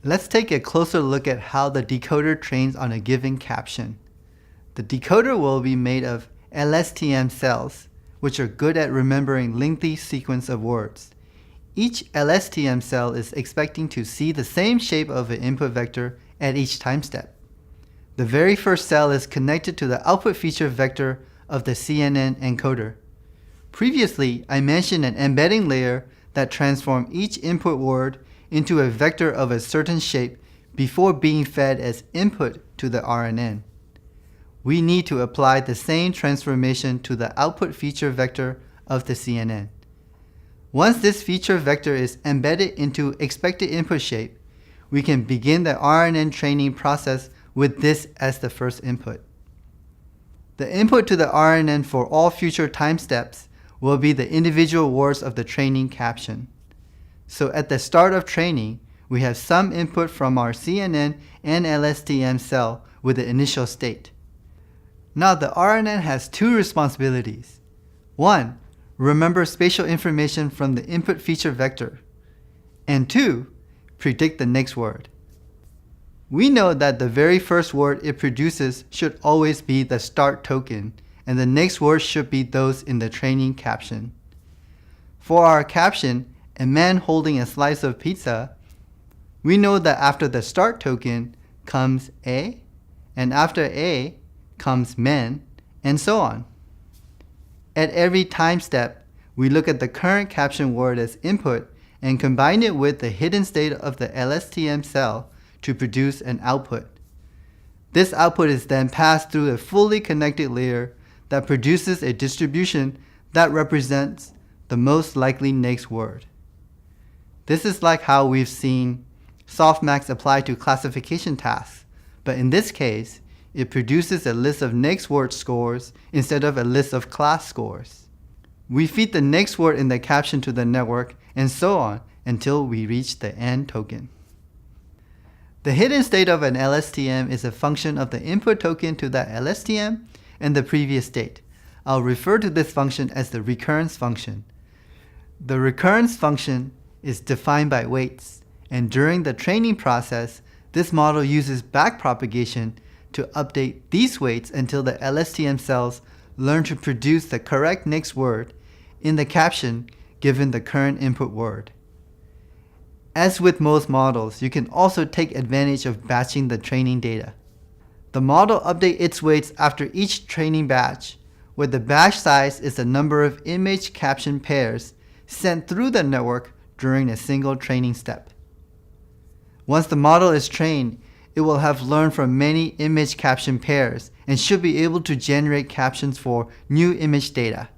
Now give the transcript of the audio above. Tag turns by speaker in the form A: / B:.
A: Let's take a closer look at how the decoder trains on a given caption. The decoder will be made of LSTM cells, which are good at remembering lengthy sequence of words. Each LSTM cell is expecting to see the same shape of an input vector at each time step. The very first cell is connected to the output feature vector of the CNN encoder. Previously, I mentioned an embedding layer that transformed each input word into a vector of a certain shape before being fed as input to the RNN. We need to apply the same transformation to the output feature vector of the CNN. Once this feature vector is embedded into expected input shape, we can begin the RNN training process with this as the first input. The input to the RNN for all future time steps will be the individual words of the training caption. So at the start of training, we have some input from our CNN and LSTM cell with the initial state. Now the RNN has two responsibilities. One, remember spatial information from the input feature vector. And two, predict the next word. We know that the very first word it produces should always be the start token, and the next word should be those in the training caption. For our caption, a man holding a slice of pizza, we know that after the start token comes a, and after a comes men, and so on. At every time step, we look at the current caption word as input and combine it with the hidden state of the LSTM cell to produce an output. This output is then passed through a fully connected layer that produces a distribution that represents the most likely next word. This is like how we've seen softmax apply to classification tasks, but in this case, it produces a list of next word scores instead of a list of class scores. We feed the next word in the caption to the network and so on until we reach the end token. The hidden state of an LSTM is a function of the input token to that LSTM and the previous state. I'll refer to this function as the recurrence function. The recurrence function is defined by weights, and during the training process, this model uses backpropagation to update these weights until the LSTM cells learn to produce the correct next word in the caption given the current input word. As with most models, you can also take advantage of batching the training data. The model updates its weights after each training batch, where the batch size is the number of image caption pairs sent through the network during a single training step. Once the model is trained, it will have learned from many image caption pairs and should be able to generate captions for new image data.